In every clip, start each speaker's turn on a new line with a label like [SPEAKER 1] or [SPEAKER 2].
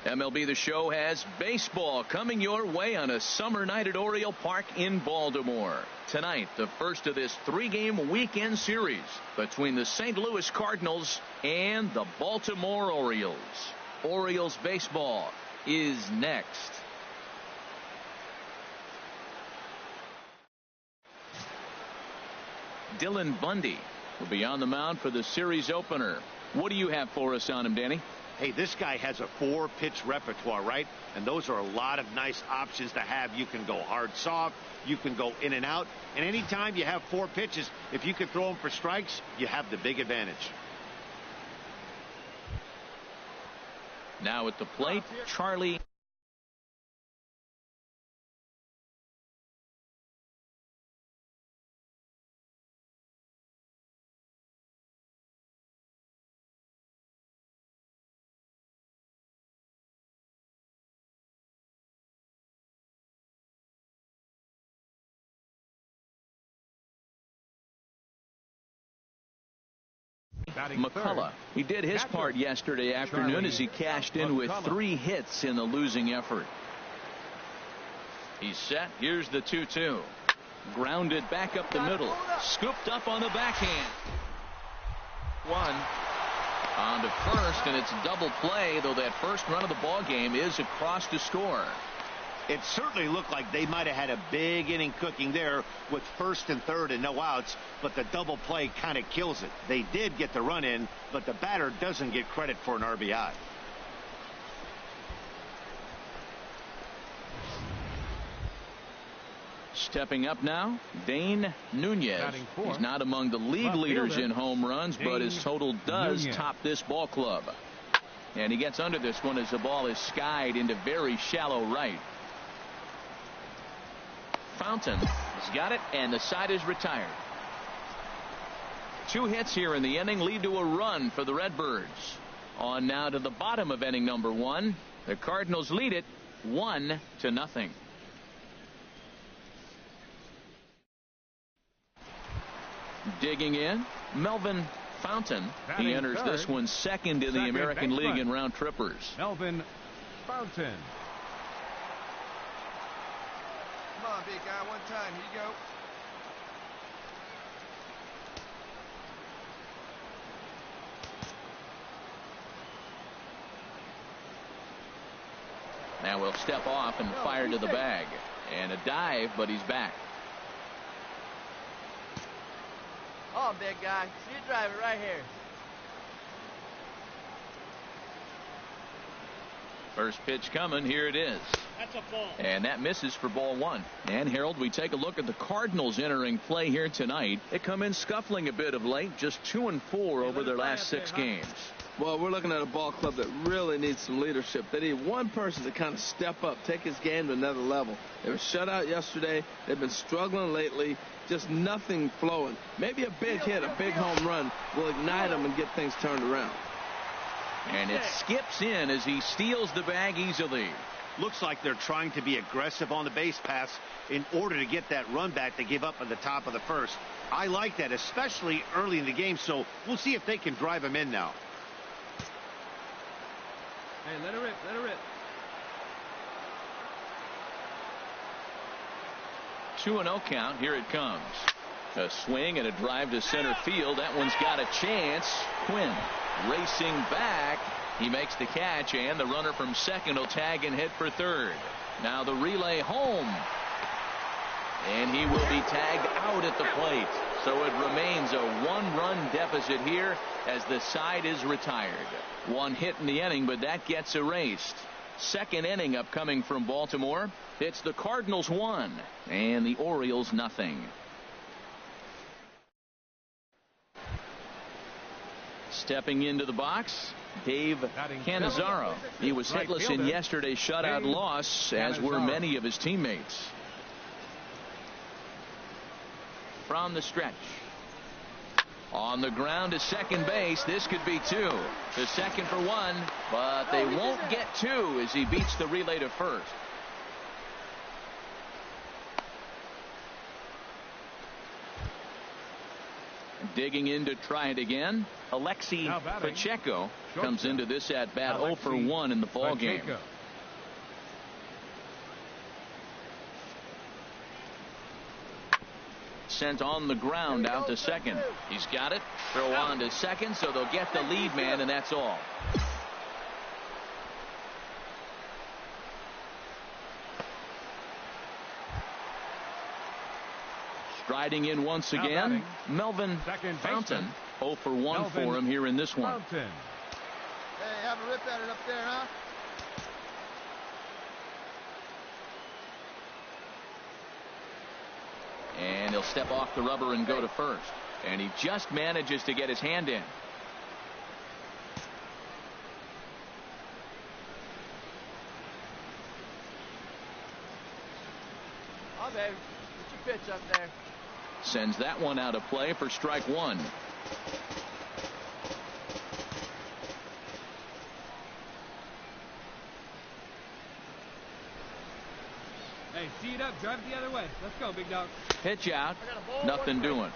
[SPEAKER 1] MLB The Show has baseball coming your way on a summer night at Oriole Park in Baltimore. Tonight, the first of this 3-game weekend series between the St. Louis Cardinals and the Baltimore Orioles. Orioles baseball is next. Dylan Bundy will be on the mound for the series opener. What do you have for us on him, Danny?
[SPEAKER 2] Hey, this guy has a 4-pitch repertoire, right? And those are a lot of nice options to have. You can go hard, soft. You can go in and out. And anytime you have 4 pitches, if you can throw them for strikes, you have the big advantage.
[SPEAKER 1] Now at the plate, Charlie. McCullough. He did his part yesterday afternoon as he cashed in with 3 hits in the losing effort. He's set. Here's the 2-2. Grounded back up the middle. Scooped up on the backhand. 1 on to first, and it's double play, though that first run of the ball game is across to score.
[SPEAKER 2] It certainly looked like they might have had a big inning cooking there with first and third and no outs, but the double play kind of kills it. They did get the run in, but the batter doesn't get credit for an RBI.
[SPEAKER 1] Stepping up now, Dane Nunez. He's not among the league leaders in home runs, but his total does top this ball club. And he gets under this one as the ball is skied into very shallow right. Fountain has got it, and the side is retired. 2 hits here in the inning lead to a run for the Redbirds. On now to the bottom of inning number 1. The Cardinals lead it 1-0. Digging in, Melvin Fountain. He enters this one second in the American League in round trippers.
[SPEAKER 3] Melvin Fountain.
[SPEAKER 4] Come on, big guy, one time. Here you go.
[SPEAKER 1] Now we'll step off and fire to the bag. And a dive, but he's back.
[SPEAKER 4] Oh, big guy. See you drive it right here.
[SPEAKER 1] First pitch coming. Here it is.
[SPEAKER 2] That's a ball.
[SPEAKER 1] And that misses for ball 1. And Harold, we take a look at the Cardinals entering play here tonight. They come in scuffling a bit of late, just 2-4 over their last 6 games.
[SPEAKER 5] Well, we're looking at a ball club that really needs some leadership. They need one person to kind of step up, take his game to another level. They were shut out yesterday. They've been struggling lately. Just nothing flowing. Maybe a big hit, a big home run will ignite them and get things turned around.
[SPEAKER 1] And it skips in as he steals the bag easily.
[SPEAKER 2] Looks like they're trying to be aggressive on the base pass in order to get that run back they gave up at the top of the first. I like that, especially early in the game, so we'll see if they can drive him in now.
[SPEAKER 3] Hey, let her rip, let her rip.
[SPEAKER 1] 2-0 count. Here it comes. A swing and a drive to center field. That one's got a chance. Quinn racing back. He makes the catch, and the runner from second will tag and hit for third. Now the relay home. And he will be tagged out at the plate. So it remains a 1-run deficit here as the side is retired. 1 hit in the inning, but that gets erased. Second inning upcoming from Baltimore. It's the Cardinals 1 and the Orioles nothing. Stepping into the box, Dave Cannizaro. He was hitless in yesterday's shutout loss, as were many of his teammates. From the stretch. On the ground to second base. This could be 2. To second for 1, but they won't get 2 as he beats the relay to first. Digging in to try it again, Alexi Pacheco comes into this at bat 0 for 1 in the ball game. Sent on the ground out to second. He's got it. Throw on to second, so they'll get the lead man, and that's all. Striding in once again, Melvin Fountain. 0 for 1 for him here in this one.
[SPEAKER 4] Hey, have a rip at it up there, huh?
[SPEAKER 1] And he'll step off the rubber and go to first. And he just manages to get his hand in.
[SPEAKER 4] Oh, baby. Get your pitch up there.
[SPEAKER 1] Sends that one out of play for strike one.
[SPEAKER 3] Hey, tee it up, drive it the other way. Let's go, big dog.
[SPEAKER 1] Pitch out, nothing doing.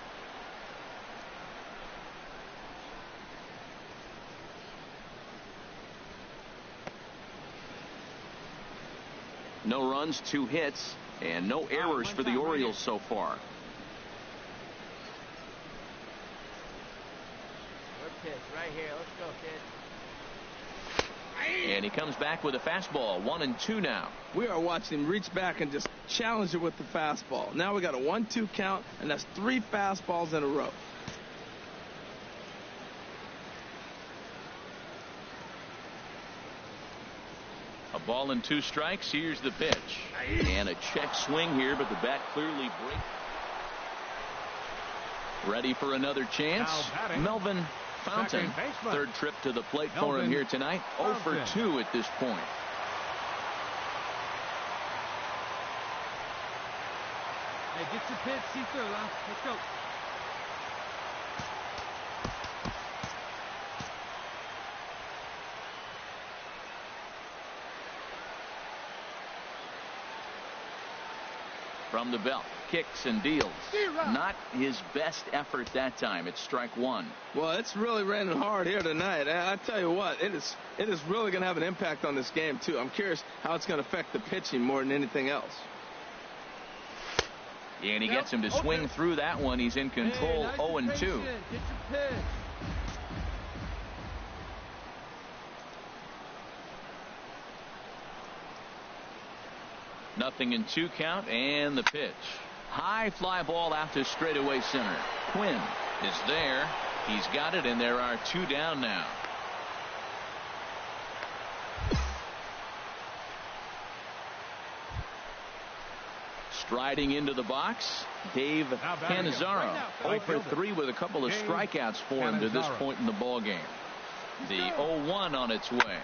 [SPEAKER 1] No runs, 2 hits, and no errors for the Orioles so far.
[SPEAKER 4] Good pitch right here. Let's go, kid.
[SPEAKER 1] And he comes back with a fastball. 1-2 now.
[SPEAKER 5] We are watching him reach back and just challenge it with the fastball. Now we got a 1-2 count, and that's 3 fastballs in a row.
[SPEAKER 1] A ball and 2 strikes. Here's the pitch. And a check swing here, but the bat clearly breaks. Ready for another chance. Melvin Fountain. Third trip to the plate for him here tonight. 0 for 2 at this point.
[SPEAKER 3] Hey, get your pitch, see through, huh? Let's go.
[SPEAKER 1] From the belt, kicks and deals. Not his best effort that time. It's strike one.
[SPEAKER 5] Well, it's really raining hard here tonight. I tell you what, it is really going to have an impact on this game too. I'm curious how it's going to affect the pitching more than anything else.
[SPEAKER 1] And he gets him to swing through that one. He's in control. 0-2.
[SPEAKER 4] Get your pitch.
[SPEAKER 1] Nothing in 2 count, and the pitch. High fly ball out to straightaway center. Quinn is there. He's got it, and there are 2 down now. Striding into the box, Dave Cannizaro. 0 for 3 with a couple of strikeouts for him to this point in the ball game. The 0-1 on its way.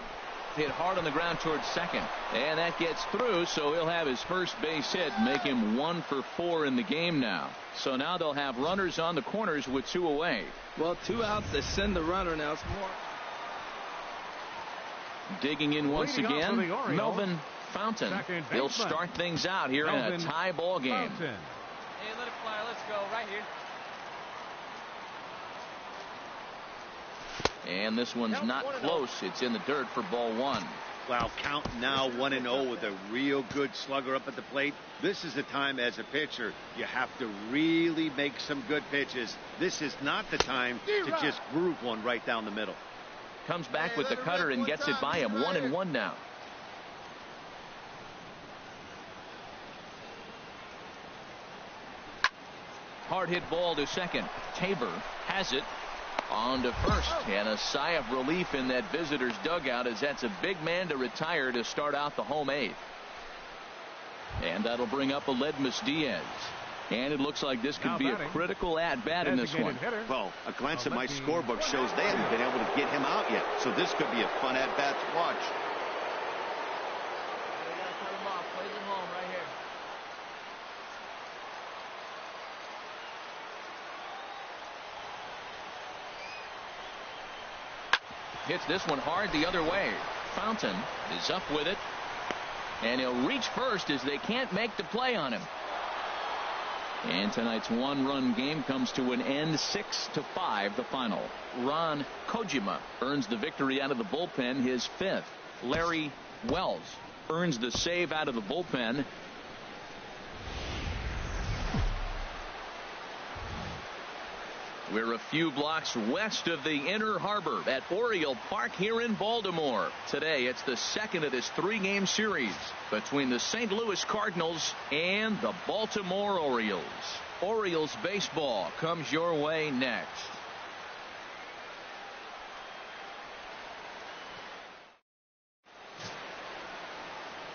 [SPEAKER 1] Hit hard on the ground towards second, and that gets through, so he'll have his first base hit, make him 1 for 4 in the game now. So now they'll have runners on the corners with 2 away.
[SPEAKER 5] Well, 2 outs, they send the runner now. It's more.
[SPEAKER 1] Digging in once again, Melvin Fountain. He'll start things out here in a tie ball game.
[SPEAKER 4] Hey, let it fly. Let's go right here.
[SPEAKER 1] And this one's not close. It's in the dirt for ball 1.
[SPEAKER 2] Wow, count now 1-0 with a real good slugger up at the plate. This is the time as a pitcher you have to really make some good pitches. This is not the time to just groove one right down the middle.
[SPEAKER 1] Comes back with the cutter and gets it by him. 1-1 now. Hard hit ball to second. Tabor has it. On to first, and a sigh of relief in that visitor's dugout as that's a big man to retire to start out the home 8th. And that'll bring up Aledmus Diaz. And it looks like this could be a critical at-bat in this one.
[SPEAKER 2] Well, a glance at my scorebook shows they haven't been able to get him out yet, so this could be a fun at-bat to watch.
[SPEAKER 4] We gotta cut him off. Plays him home right here.
[SPEAKER 1] Hits this one hard the other way. Fountain is up with it, and he'll reach first as they can't make the play on him. And tonight's one-run game comes to an end, 6-5 the final. Ron Kojima earns the victory out of the bullpen, his fifth. Larry Wells earns the save out of the bullpen. We're a few blocks west of the Inner Harbor at Oriole Park here in Baltimore. Today, it's the second of this three-game series between the St. Louis Cardinals and the Baltimore Orioles. Orioles baseball comes your way next.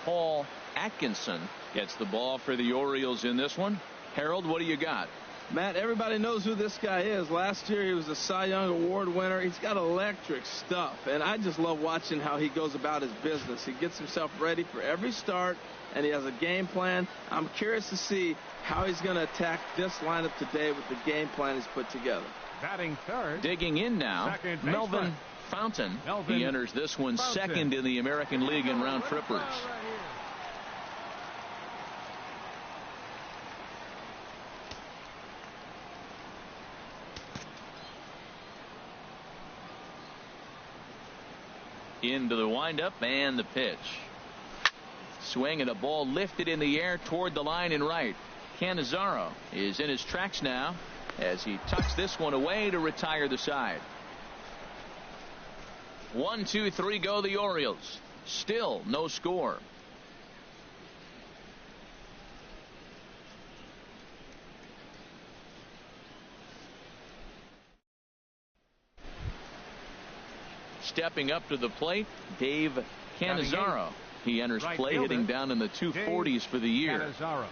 [SPEAKER 1] Paul Atkinson gets the ball for the Orioles in this one. Harold, what do you got?
[SPEAKER 5] Matt, everybody knows who this guy is. Last year he was a Cy Young Award winner. He's got electric stuff, and I just love watching how he goes about his business. He gets himself ready for every start, and he has a game plan. I'm curious to see how he's going to attack this lineup today with the game plan he's put together.
[SPEAKER 3] Batting third.
[SPEAKER 1] Digging in now, Melvin Fountain. He enters this one second in the American League in round trippers. Into the windup and the pitch. Swing and a ball lifted in the air toward the line and right. Cannizzaro is in his tracks now as he tucks this one away to retire the side. 1, 2, 3 go the Orioles. Still no score. Stepping up to the plate, Dave Cannizzaro. He enters play hitting down in the 240s for the year.
[SPEAKER 3] Cannizzaro.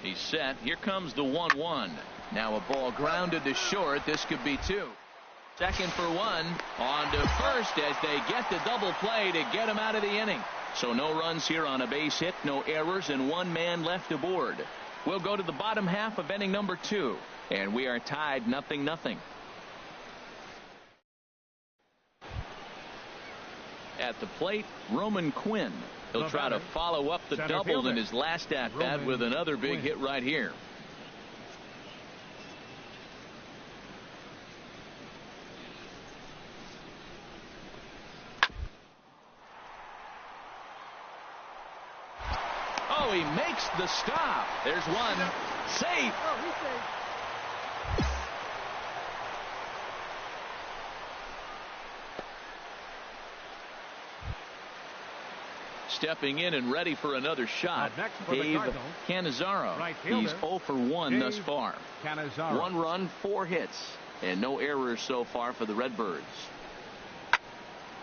[SPEAKER 1] He's set. Here comes the 1-1. Now a ball grounded to short. This could be two. Second for one. On to first as they get the double play to get him out of the inning. So no runs here on a base hit, no errors, and one man left aboard. We'll go to the bottom half of inning number 2, and we are tied 0-0. At the plate, Roman Quinn. He'll try to follow up the double in his last at-bat with another big hit right here. Oh, he makes the stop. There's one. Safe.
[SPEAKER 4] Oh, he's safe.
[SPEAKER 1] Stepping in and ready for another shot, Dave Cannizzaro. He's 0 for 1 thus far.
[SPEAKER 3] Cannizzaro.
[SPEAKER 1] 1 run, 4 hits, and no errors so far for the Redbirds.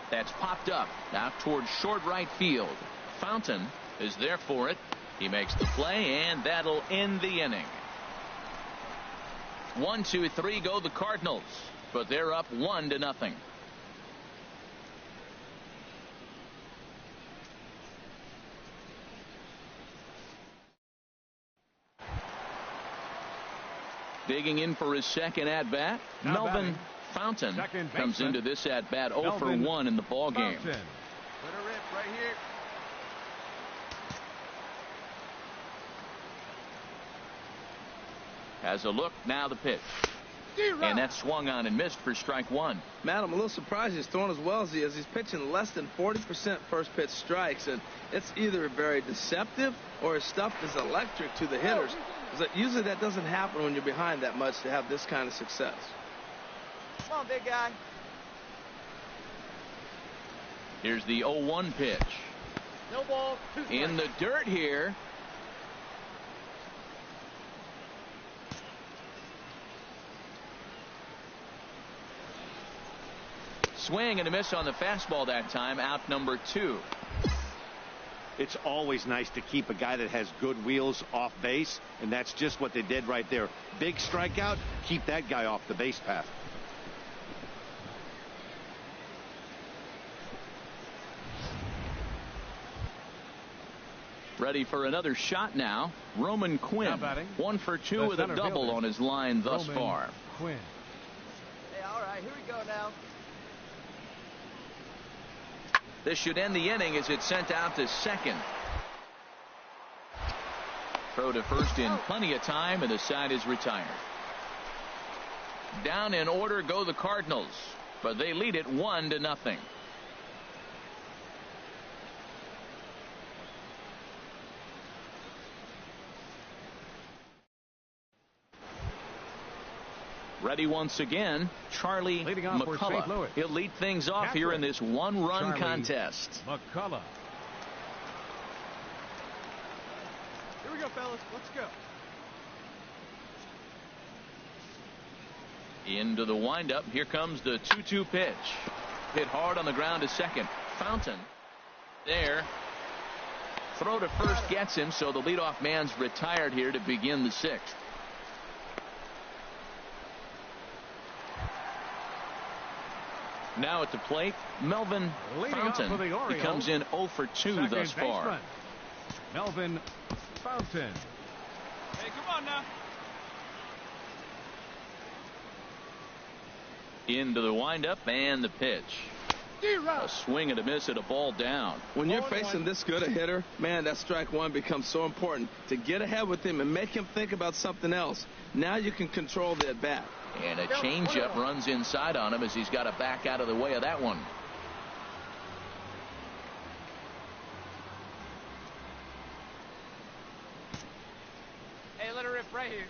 [SPEAKER 1] That's popped up out towards short right field. Fountain is there for it. He makes the play, and that'll end the inning. 1, 2, 3 go the Cardinals, but they're up 1-0. Digging in for his second at-bat, Melvin Fountain comes into this at-bat 0 for 1 in the ball game.
[SPEAKER 4] Put a rip right here.
[SPEAKER 1] Has a look, now the pitch. And that swung on and missed for strike 1.
[SPEAKER 5] Matt, I'm a little surprised he's throwing as well as he is. He's pitching less than 40% first pitch strikes, and it's either very deceptive or his stuff is electric to the hitters. Usually that doesn't happen when you're behind that much to have this kind of success.
[SPEAKER 4] Come on, big guy.
[SPEAKER 1] Here's the 0-1 pitch.
[SPEAKER 4] No ball. 2 strikes.
[SPEAKER 1] In the dirt here. Swing and a miss on the fastball that time. Out number 2.
[SPEAKER 2] It's always nice to keep a guy that has good wheels off base, and that's just what they did right there. Big strikeout, keep that guy off the base path.
[SPEAKER 1] Ready for another shot now. Roman Quinn, 1 for 2 with a double on his line thus far.
[SPEAKER 3] Quinn.
[SPEAKER 4] Hey, all right, here we go now.
[SPEAKER 1] This should end the inning as it's sent out to second. Throw to first in plenty of time, and the side is retired. Down in order go the Cardinals, but they lead it 1-0. Ready once again, Charlie McCullough. He'll lead things off here in this one-run contest.
[SPEAKER 3] McCullough. Here we go, fellas. Let's go.
[SPEAKER 1] Into the windup. Here comes the 2-2 pitch. Hit hard on the ground to second. Fountain there. Throw to first gets him, so the leadoff man's retired here to begin the 6th. Now at the plate, Melvin Fountain. He comes in 0 for 2 thus far.
[SPEAKER 3] Melvin Fountain. Hey, come on now.
[SPEAKER 1] Into the windup and the pitch. A swing and a miss at a ball down.
[SPEAKER 5] When you're facing this good a hitter, man, that strike one becomes so important to get ahead with him and make him think about something else. Now you can control the at bat.
[SPEAKER 1] And a changeup runs inside on him as he's got to back out of the way of that one.
[SPEAKER 4] Hey, let her rip right here.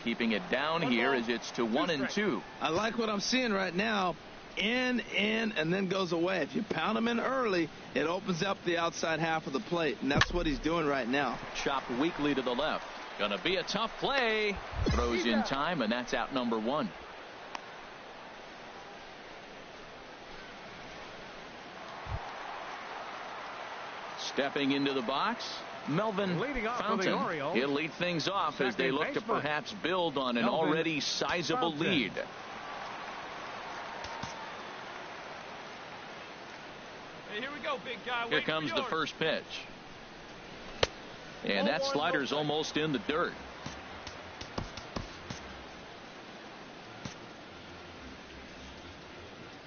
[SPEAKER 1] Keeping it down here as it's to 1-2.
[SPEAKER 5] I like what I'm seeing right now. In, and then goes away. If you pound him in early, it opens up the outside half of the plate, and that's what he's doing right now.
[SPEAKER 1] Chopped weakly to the left. Gonna be a tough play. Throws in time, and that's out number 1. Stepping into the box, Melvin Fountain. He'll lead things off as they look to perhaps build on an already sizable lead.
[SPEAKER 3] Hey, here we go, big guy.
[SPEAKER 1] Here comes the first pitch. And that slider's almost in the dirt.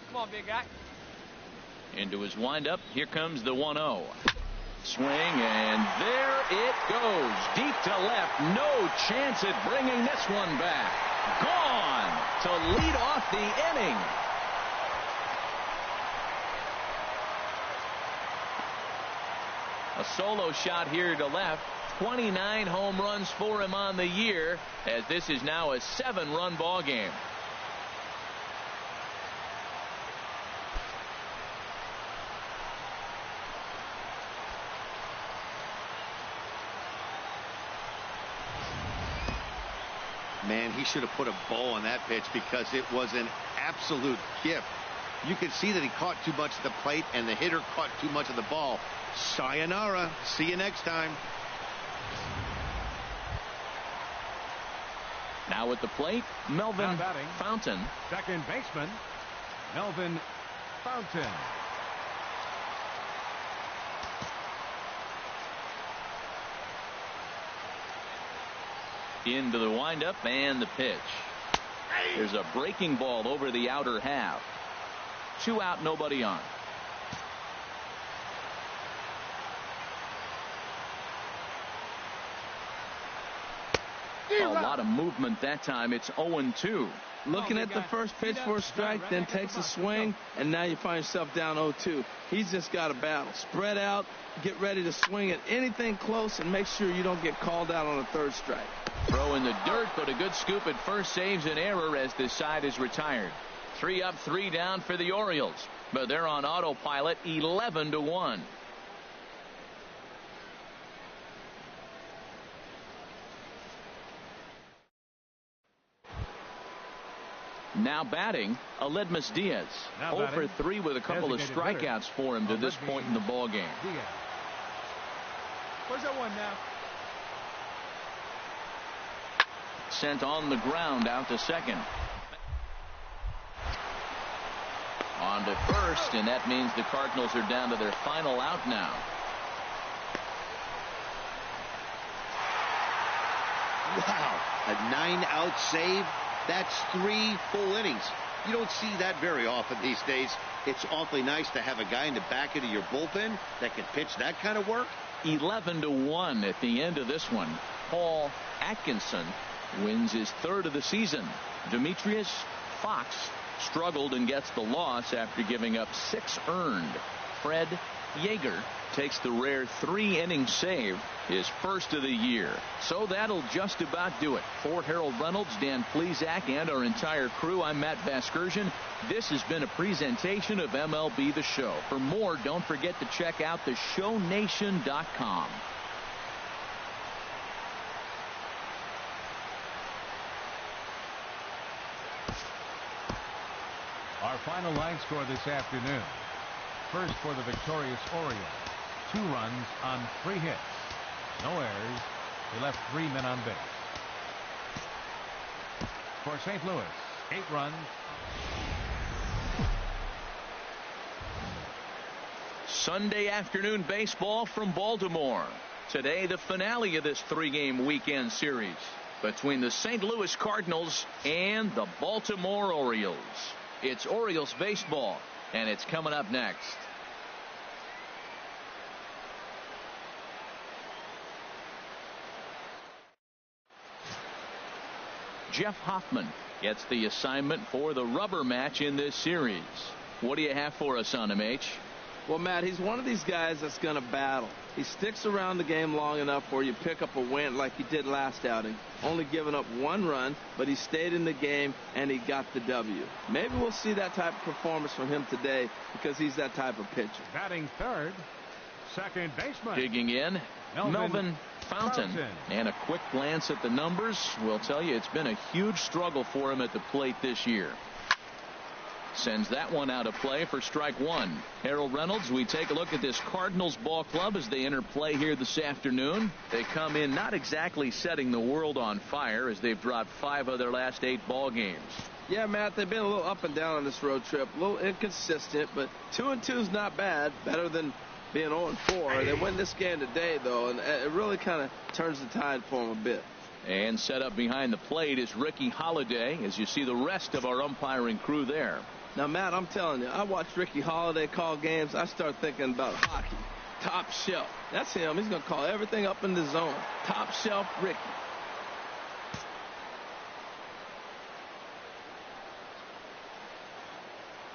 [SPEAKER 4] Come on, big guy.
[SPEAKER 1] Into his windup. Here comes the 1-0. Swing, and there it goes. Deep to left. No chance at bringing this one back. Gone to lead off the inning. A solo shot here to left. 29 home runs for him on the year, as this is now a 7-run ball game.
[SPEAKER 2] Man, he should have put a bow on that pitch because it was an absolute gift. You could see that he caught too much of the plate and the hitter caught too much of the ball. Sayonara. See you next time.
[SPEAKER 1] Now at the plate, Melvin Fountain.
[SPEAKER 3] Second baseman, Melvin Fountain.
[SPEAKER 1] Into the windup and the pitch. There's a breaking ball over the outer half. 2 out, nobody on. A lot of movement that time. It's 0-2.
[SPEAKER 5] Looking at the first pitch for a strike, then takes a swing, and now you find yourself down 0-2. He's just got a battle. Spread out, get ready to swing at anything close, and make sure you don't get called out on a third strike.
[SPEAKER 1] Throw in the dirt, but a good scoop at first saves an error as this side is retired. 3 up, 3 down for the Orioles, but they're on autopilot 11-1. Now batting, Aledmus Diaz. 0 for 3 with a couple of strikeouts for him to this point in the ball game.
[SPEAKER 3] Where's that one now?
[SPEAKER 1] Sent on the ground out to second. On to first, and that means the Cardinals are down to their final out now.
[SPEAKER 2] Wow, a 9-out save. That's 3 full innings. You don't see that very often these days. It's awfully nice to have a guy in the back end of your bullpen that can pitch that kind of work.
[SPEAKER 1] 11-1 at the end of this one. Paul Atkinson wins his third of the season. Demetrius Fox struggled and gets the loss after giving up 6 earned. Fred Yeager takes the rare 3-inning save, his first of the year. So that'll just about do it. For Harold Reynolds, Dan Plesac, and our entire crew, I'm Matt Vasgersian. This has been a presentation of MLB The Show. For more, don't forget to check out theshownation.com.
[SPEAKER 6] Our final line score this afternoon. First for the victorious Orioles. 2 runs on 3 hits. No errors. He left 3 men on base. For St. Louis, 8 runs.
[SPEAKER 1] Sunday afternoon baseball from Baltimore. Today, the finale of this 3-game weekend series between the St. Louis Cardinals and the Baltimore Orioles. It's Orioles baseball, and it's coming up next. Jeff Hoffman gets the assignment for the rubber match in this series. What do you have for us on him, H?
[SPEAKER 5] Well, Matt, he's one of these guys that's going to battle. He sticks around the game long enough where you pick up a win like he did last outing. Only giving up 1 run, but he stayed in the game and he got the W. Maybe we'll see that type of performance from him today because he's that type of pitcher.
[SPEAKER 6] Batting third, second baseman.
[SPEAKER 1] Digging in, Melvin Fountain. And a quick glance at the numbers will tell you it's been a huge struggle for him at the plate this year. Sends that one out of play for strike 1. Harold Reynolds, we take a look at this Cardinals ball club as they enter play here this afternoon. They come in not exactly setting the world on fire as they've dropped 5 of their last 8 ball games.
[SPEAKER 5] Yeah, Matt, they've been a little up and down on this road trip. A little inconsistent, but 2-2 is not bad. Better than being 0-4. They win this game today, though, and it really kind of turns the tide for them a bit.
[SPEAKER 1] And set up behind the plate is Ricky Holiday as you see the rest of our umpiring crew there.
[SPEAKER 5] Now, Matt, I'm telling you, I watch Ricky Holiday call games. I start thinking about hockey. Top shelf. That's him. He's going to call everything up in the zone. Top shelf Ricky.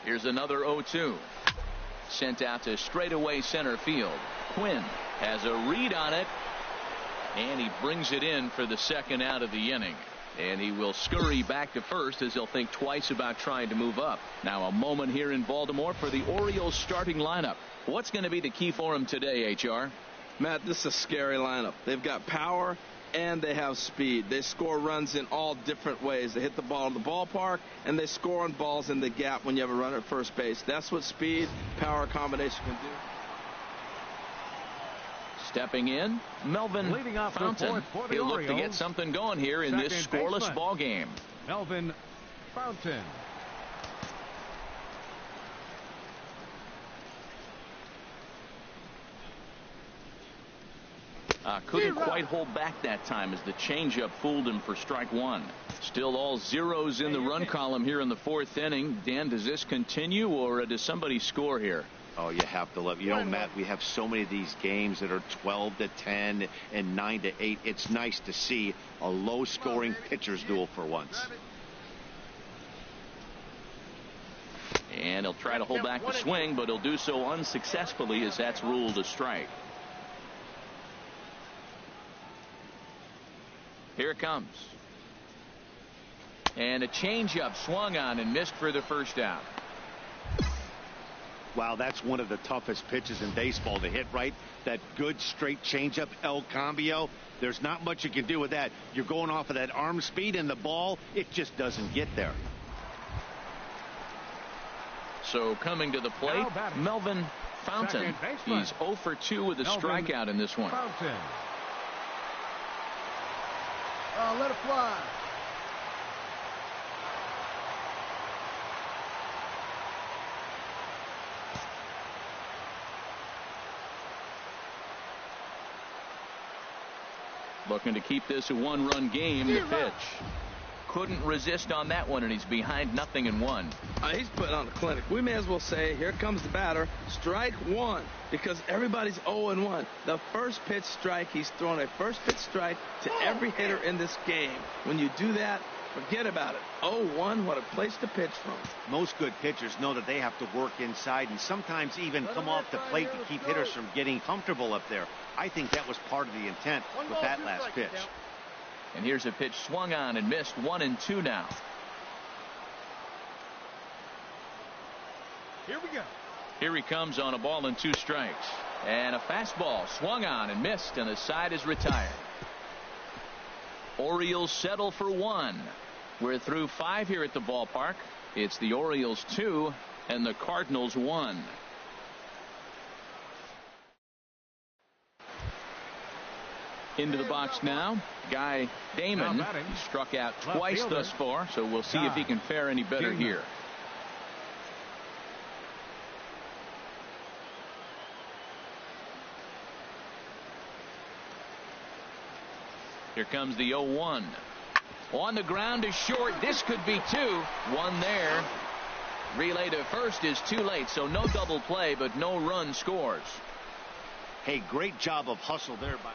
[SPEAKER 1] Here's another 0-2. Sent out to straightaway center field. Quinn has a read on it, and he brings it in for the second out of the inning. And he will scurry back to first as he'll think twice about trying to move up. Now a moment here in Baltimore for the Orioles starting lineup. What's going to be the key for him today, HR?
[SPEAKER 5] Matt, this is a scary lineup. They've got power and they have speed. They score runs in all different ways. They hit the ball in the ballpark and they score on balls in the gap when you have a runner at first base. That's what speed, power combination can do.
[SPEAKER 1] Stepping in, Melvin Fountain. He'll look to get something going here in this scoreless ball game.
[SPEAKER 6] Melvin Fountain.
[SPEAKER 1] Couldn't quite hold back that time as the changeup fooled him for strike 1. Still all zeros in the run column here in the 4th inning. Dan, does this continue or does somebody score here?
[SPEAKER 2] Oh, you have to love. You know, Matt, we have so many of these games that are 12-10 and 9-8. It's nice to see a low-scoring pitcher's duel for once.
[SPEAKER 1] And he'll try to hold back the swing, but he'll do so unsuccessfully as that's ruled a strike. Here it comes. And a changeup swung on and missed for the first out.
[SPEAKER 2] Wow, that's one of the toughest pitches in baseball to hit, right? That good straight changeup, El Cambio. There's not much you can do with that. You're going off of that arm speed, and the ball, it just doesn't get there.
[SPEAKER 1] So coming to the plate, Melvin Fountain. He's 0 for 2 with a strikeout in this one.
[SPEAKER 6] Fountain.
[SPEAKER 4] Oh, let it fly.
[SPEAKER 1] Looking to keep this a 1-run game. The pitch. couldn't resist on that one, and he's behind 0-1.
[SPEAKER 5] He's putting on a clinic. We may as well say, here comes the batter, strike one, because everybody's 0-1. The first pitch strike, he's thrown a first pitch strike to every hitter in this game. When you do that, forget about it. 0-1, what a place to pitch from.
[SPEAKER 2] Most good pitchers know that they have to work inside and sometimes even come off the plate to keep hitters from getting comfortable up there. I think that was part of the intent with that last pitch.
[SPEAKER 1] And here's a pitch swung on and missed. 1-2 now.
[SPEAKER 3] Here we go.
[SPEAKER 1] Here he comes on a ball and 2 strikes. And a fastball swung on and missed, and the side is retired. Orioles settle for 1. We're through 5 here at the ballpark. It's the Orioles 2 and the Cardinals 1. Into the box now, Guy Damon struck out twice thus far, so we'll see if he can fare any better here. Here comes the 0-1. On the ground is short. This could be 2. 1 there. Relay to first is too late, so no double play, but no run scores.
[SPEAKER 2] Hey, great job of hustle there by.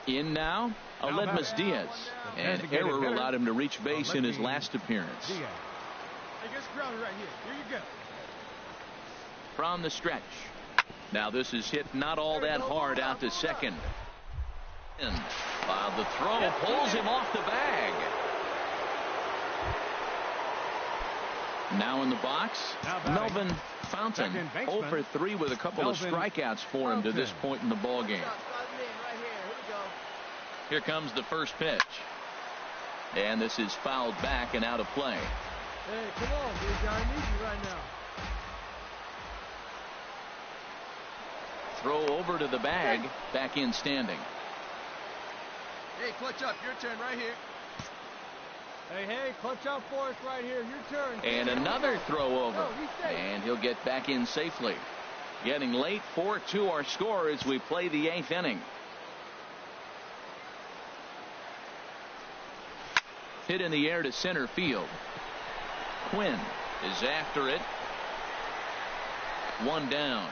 [SPEAKER 1] In now, Aledmus Diaz. An error allowed him to reach base in his last appearance.
[SPEAKER 3] Hey, guess grounded right here. Here you go.
[SPEAKER 1] From the stretch. Now this is hit not all that hard out to second. While the throw pulls him off the bag. Now in the box, Melvin Fountain 0 for 3 with a couple of strikeouts for him to this point in the ball game. Here comes the first pitch. And this is fouled back and out of play.
[SPEAKER 3] Hey, come on, big guy. I need you right now.
[SPEAKER 1] Throw over to the bag. Back in standing.
[SPEAKER 4] Hey, clutch up. Your turn right here.
[SPEAKER 3] Hey, clutch up for us right here. Your turn.
[SPEAKER 1] And another throw over. And he'll get back in safely. Getting late. 4-2 our score as we play the 8th inning. Hit in the air to center field. Quinn is after it. 1 down.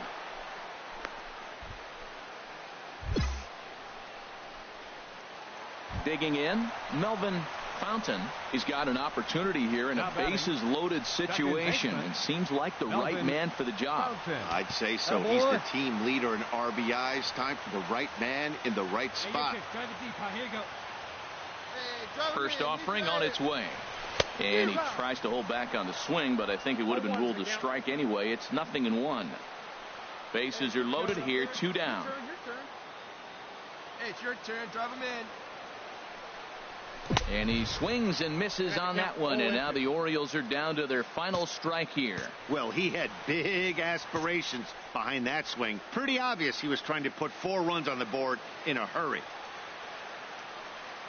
[SPEAKER 1] Digging in, Melvin Fountain. He's got an opportunity here in a bases loaded situation and seems like the right man for the job.
[SPEAKER 2] I'd say so. He's the team leader in RBIs. Time for the right man in the right spot.
[SPEAKER 1] First offering on its way. And he tries to hold back on the swing, but I think it would have been ruled a strike anyway. It's 0-1. Bases are loaded here. 2 down.
[SPEAKER 4] Hey, it's your turn. Drive him in.
[SPEAKER 1] And he swings and misses on that one, and now the Orioles are down to their final strike here.
[SPEAKER 2] Well, he had big aspirations behind that swing. Pretty obvious he was trying to put 4 runs on the board in a hurry.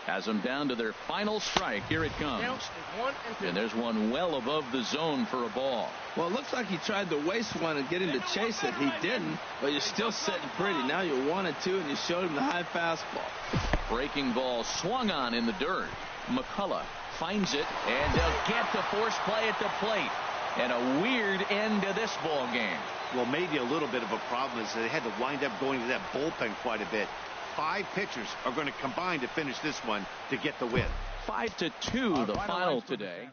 [SPEAKER 1] Has them down to their final strike. Here it comes. And there's one well above the zone for a ball.
[SPEAKER 5] Well, it looks like he tried to waste one and get him to chase it. He didn't, but you're still sitting pretty. Now you're 1-2, and you showed him the high fastball.
[SPEAKER 1] Breaking ball swung on in the dirt. McCullough finds it, and they'll get the force play at the plate. And a weird end to this ball game.
[SPEAKER 2] Well, maybe a little bit of a problem is they had to wind up going to that bullpen quite a bit. 5 pitchers are going to combine to finish this one to get the win.
[SPEAKER 1] 5-2 the final today.